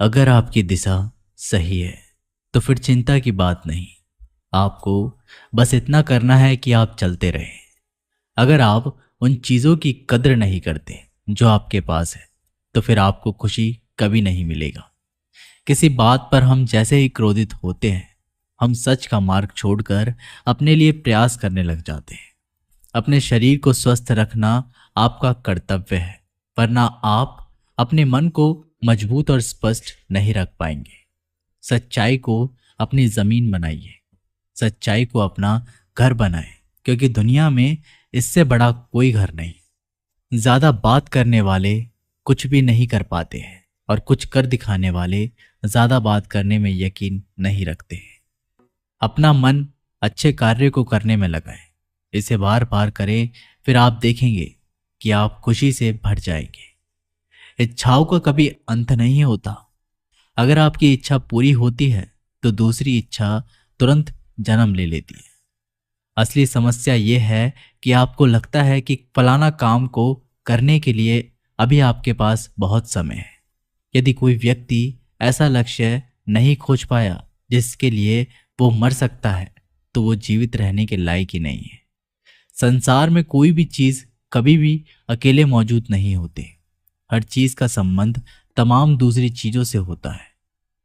अगर आपकी दिशा सही है तो फिर चिंता की बात नहीं। आपको बस इतना करना है कि आप चलते रहें। अगर आप उन चीज़ों की कद्र नहीं करते जो आपके पास है तो फिर आपको खुशी कभी नहीं मिलेगा। किसी बात पर हम जैसे ही क्रोधित होते हैं, हम सच का मार्ग छोड़कर अपने लिए प्रयास करने लग जाते हैं। अपने शरीर को स्वस्थ रखना आपका कर्तव्य है, वरना आप अपने मन को मजबूत और स्पष्ट नहीं रख पाएंगे। सच्चाई को अपनी जमीन बनाइए, सच्चाई को अपना घर बनाएं, क्योंकि दुनिया में इससे बड़ा कोई घर नहीं। ज्यादा बात करने वाले कुछ भी नहीं कर पाते हैं और कुछ कर दिखाने वाले ज्यादा बात करने में यकीन नहीं रखते हैं। अपना मन अच्छे कार्य को करने में लगाएं, इसे बार बार करें, फिर आप देखेंगे कि आप खुशी से भर जाएंगे। इच्छाओं का कभी अंत नहीं होता। अगर आपकी इच्छा पूरी होती है तो दूसरी इच्छा तुरंत जन्म ले लेती है। असली समस्या यह है कि आपको लगता है कि फलाना काम को करने के लिए अभी आपके पास बहुत समय है। यदि कोई व्यक्ति ऐसा लक्ष्य नहीं खोज पाया जिसके लिए वो मर सकता है, तो वो जीवित रहने के लायक ही नहीं है। संसार में कोई भी चीज कभी भी अकेले मौजूद नहीं होती। हर चीज का संबंध तमाम दूसरी चीजों से होता है।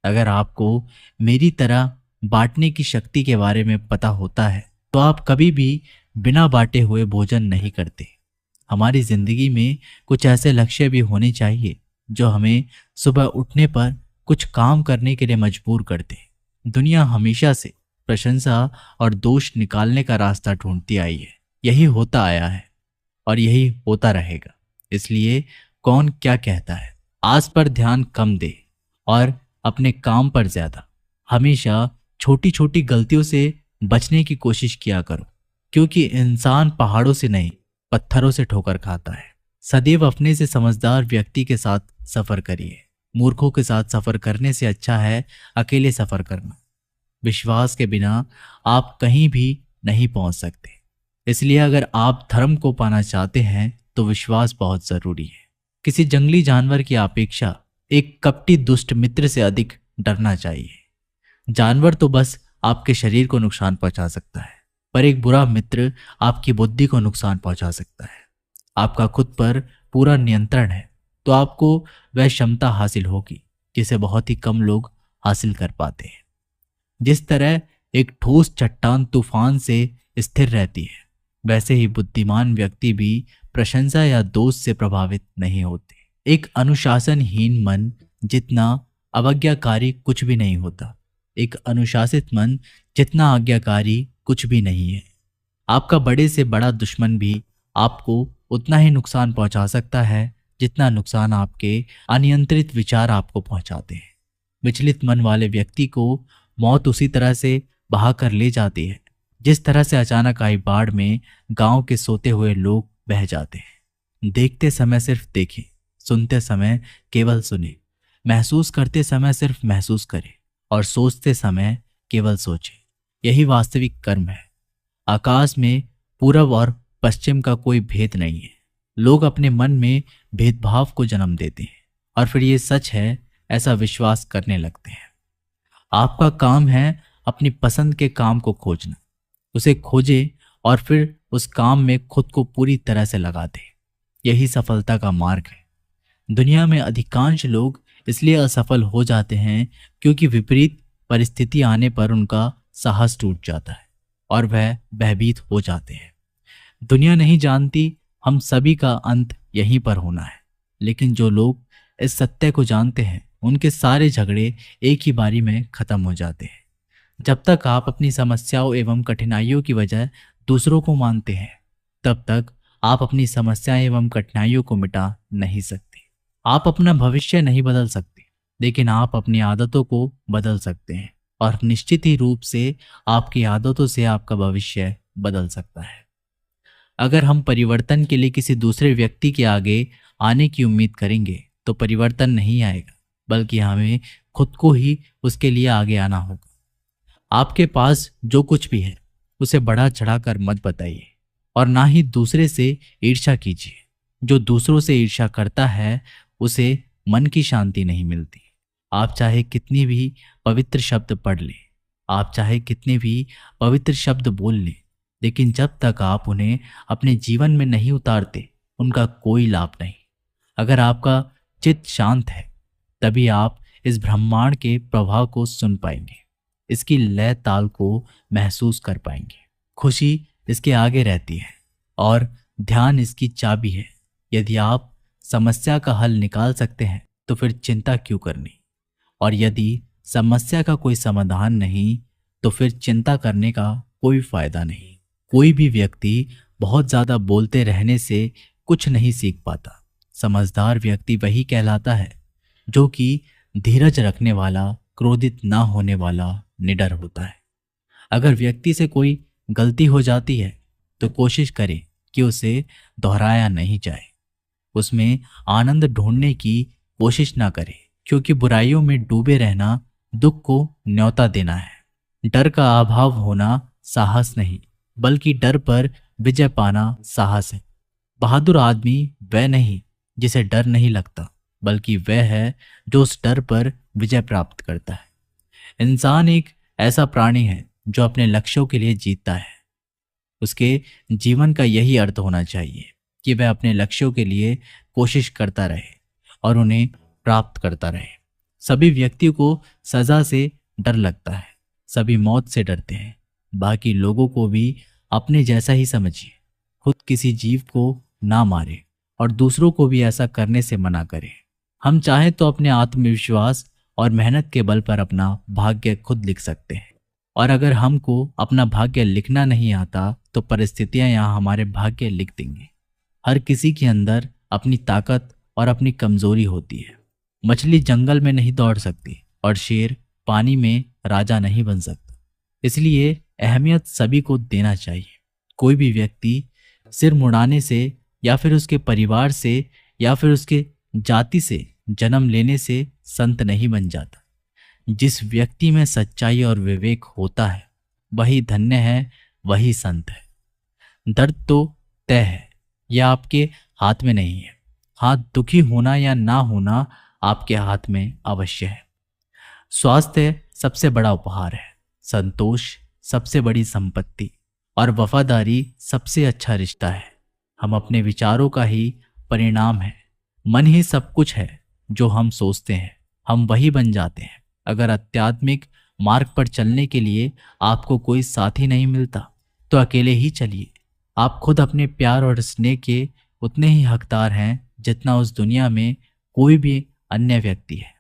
अगर आपको मेरी तरह बांटने की शक्ति के बारे में पता होता है तो आप कभी भी बिना बांटे हुए भोजन नहीं करते। हमारी जिंदगी में कुछ ऐसे लक्ष्य भी होने चाहिए जो हमें सुबह उठने पर कुछ काम करने के लिए मजबूर करते। दुनिया हमेशा से प्रशंसा और दोष निकालने का रास्ता ढूंढती आई है। यही होता आया है और यही होता रहेगा। इसलिए कौन क्या कहता है, आज पर ध्यान कम दे और अपने काम पर ज्यादा। हमेशा छोटी छोटी गलतियों से बचने की कोशिश किया करो, क्योंकि इंसान पहाड़ों से नहीं पत्थरों से ठोकर खाता है। सदैव अपने से समझदार व्यक्ति के साथ सफर करिए। मूर्खों के साथ सफर करने से अच्छा है अकेले सफर करना। विश्वास के बिना आप कहीं भी नहीं पहुंच सकते। इसलिए अगर आप धर्म को पाना चाहते हैं तो विश्वास बहुत जरूरी है। किसी जंगली जानवर की अपेक्षा एक कपटी दुष्ट मित्र से अधिक डरना चाहिए। जानवर तो बस आपके शरीर को नुकसान पहुंचा सकता है, पर एक बुरा मित्र आपकी बुद्धि को नुकसान पहुंचा सकता है। आपका खुद पर पूरा नियंत्रण है तो आपको वह क्षमता हासिल होगी जिसे बहुत ही कम लोग हासिल कर पाते हैं। जिस तरह एक ठोस चट्टान तूफान से स्थिर रहती है, वैसे ही बुद्धिमान व्यक्ति भी प्रशंसा या दोष से प्रभावित नहीं होते। एक अनुशासनहीन मन जितना अवज्ञाकारी कुछ भी नहीं होता। एक अनुशासित मन जितना आज्ञाकारी कुछ भी नहीं है। आपका बड़े से बड़ा दुश्मन भी आपको उतना ही नुकसान पहुंचा सकता है जितना नुकसान आपके अनियंत्रित विचार आपको पहुंचाते हैं। विचलित मन वाले व्यक्ति को मौत उसी तरह से बहा कर ले जाती है जिस तरह से अचानक आई बाढ़ में गांव के सोते हुए लोग बह जाते हैं। देखते समय सिर्फ देखें, सुनते समय केवल सुने, महसूस करते समय सिर्फ महसूस करें और सोचते समय केवल सोचें। यही वास्तविक कर्म है। आकाश में पूरब और पश्चिम का कोई भेद नहीं है। लोग अपने मन में भेदभाव को जन्म देते हैं और फिर ये सच है ऐसा विश्वास करने लगते हैं। आपका काम है अपनी पसंद के काम को खोजना। उसे खोजे और फिर उस काम में खुद को पूरी तरह से लगा दे। यही सफलता का मार्ग है। दुनिया में अधिकांश लोग इसलिए असफल हो जाते हैं क्योंकि विपरीत परिस्थिति आने पर उनका साहस टूट जाता है और वह भयभीत हो जाते हैं। दुनिया नहीं जानती हम सभी का अंत यहीं पर होना है, लेकिन जो लोग इस सत्य को जानते हैं उनके सारे झगड़े एक ही बारी में खत्म हो जाते हैं। जब तक आप अपनी समस्याओं एवं कठिनाइयों की वजह दूसरों को मानते हैं, तब तक आप अपनी समस्याएं एवं कठिनाइयों को मिटा नहीं सकते। आप अपना भविष्य नहीं बदल सकते, लेकिन आप अपनी आदतों को बदल सकते हैं और निश्चित ही रूप से आपकी आदतों से आपका भविष्य बदल सकता है। अगर हम परिवर्तन के लिए किसी दूसरे व्यक्ति के आगे आने की उम्मीद करेंगे तो परिवर्तन नहीं आएगा, बल्कि हमें खुद को ही उसके लिए आगे आना होगा। आपके पास जो कुछ भी है उसे बढ़ा चढ़ाकर मत बताइए और ना ही दूसरे से ईर्ष्या कीजिए। जो दूसरों से ईर्ष्या करता है उसे मन की शांति नहीं मिलती। आप चाहे कितनी भी पवित्र शब्द पढ़ लें, आप चाहे कितने भी पवित्र शब्द बोल लें, लेकिन जब तक आप उन्हें अपने जीवन में नहीं उतारते, उनका कोई लाभ नहीं। अगर आपका चित्त शांत है, तभी आप इस ब्रह्मांड के प्रभाव को सुन पाएंगे, इसकी लय ताल को महसूस कर पाएंगे। खुशी इसके आगे रहती है और ध्यान इसकी चाबी है। यदि आप समस्या का हल निकाल सकते हैं तो फिर चिंता क्यों करनी, और यदि समस्या का कोई समाधान नहीं तो फिर चिंता करने का कोई फायदा नहीं। कोई भी व्यक्ति बहुत ज़्यादा बोलते रहने से कुछ नहीं सीख पाता। समझदार व्यक्ति वही कहलाता है जो कि धीरज रखने वाला, क्रोधित ना होने वाला, निडर होता है। अगर व्यक्ति से कोई गलती हो जाती है तो कोशिश करें कि उसे दोहराया नहीं जाए। उसमें आनंद ढूंढने की कोशिश ना करें, क्योंकि बुराइयों में डूबे रहना दुख को न्योता देना है। डर का अभाव होना साहस नहीं, बल्कि डर पर विजय पाना साहस है। बहादुर आदमी वह नहीं जिसे डर नहीं लगता, बल्कि वह है जो उस डर पर विजय प्राप्त करता है। इंसान एक ऐसा प्राणी है जो अपने लक्ष्यों के लिए जीतता है। उसके जीवन का यही अर्थ होना चाहिए कि वह अपने लक्ष्यों के लिए कोशिश करता रहे और उन्हें प्राप्त करता रहे। सभी व्यक्तियों को सजा से डर लगता है, सभी मौत से डरते हैं। बाकी लोगों को भी अपने जैसा ही समझिए। खुद किसी जीव को ना मारे और दूसरों को भी ऐसा करने से मना करें। हम चाहें तो अपने आत्मविश्वास और मेहनत के बल पर अपना भाग्य खुद लिख सकते हैं, और अगर हमको अपना भाग्य लिखना नहीं आता तो परिस्थितियां यहाँ हमारे भाग्य लिख देंगे। हर किसी के अंदर अपनी ताकत और अपनी कमजोरी होती है। मछली जंगल में नहीं दौड़ सकती और शेर पानी में राजा नहीं बन सकता। इसलिए अहमियत सभी को देना चाहिए। कोई भी व्यक्ति सिर मुड़ाने से या फिर उसके परिवार से या फिर उसके जाति से जन्म लेने से संत नहीं बन जाता। जिस व्यक्ति में सच्चाई और विवेक होता है वही धन्य है, वही संत है। दर्द तो तय है, यह आपके हाथ में नहीं है। हाथ दुखी होना या ना होना आपके हाथ में अवश्य है। स्वास्थ्य सबसे बड़ा उपहार है, संतोष सबसे बड़ी संपत्ति और वफादारी सबसे अच्छा रिश्ता है। हम अपने विचारों का ही परिणाम है। मन ही सब कुछ है। जो हम सोचते हैं हम वही बन जाते हैं। अगर आध्यात्मिक मार्ग पर चलने के लिए आपको कोई साथी नहीं मिलता तो अकेले ही चलिए। आप खुद अपने प्यार और स्नेह के उतने ही हकदार हैं जितना उस दुनिया में कोई भी अन्य व्यक्ति है।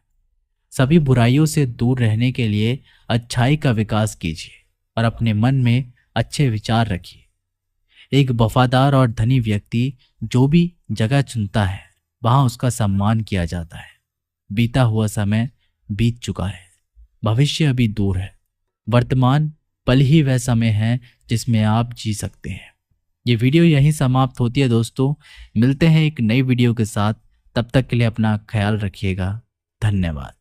सभी बुराइयों से दूर रहने के लिए अच्छाई का विकास कीजिए और अपने मन में अच्छे विचार रखिए। एक वफादार और धनी व्यक्ति जो भी जगह चुनता है वहां उसका सम्मान किया जाता है। बीता हुआ समय बीत चुका है, भविष्य अभी दूर है। वर्तमान पल ही वह समय है जिसमें आप जी सकते हैं। ये वीडियो यहीं समाप्त होती है दोस्तों। मिलते हैं एक नई वीडियो के साथ। तब तक के लिए अपना ख्याल रखिएगा। धन्यवाद।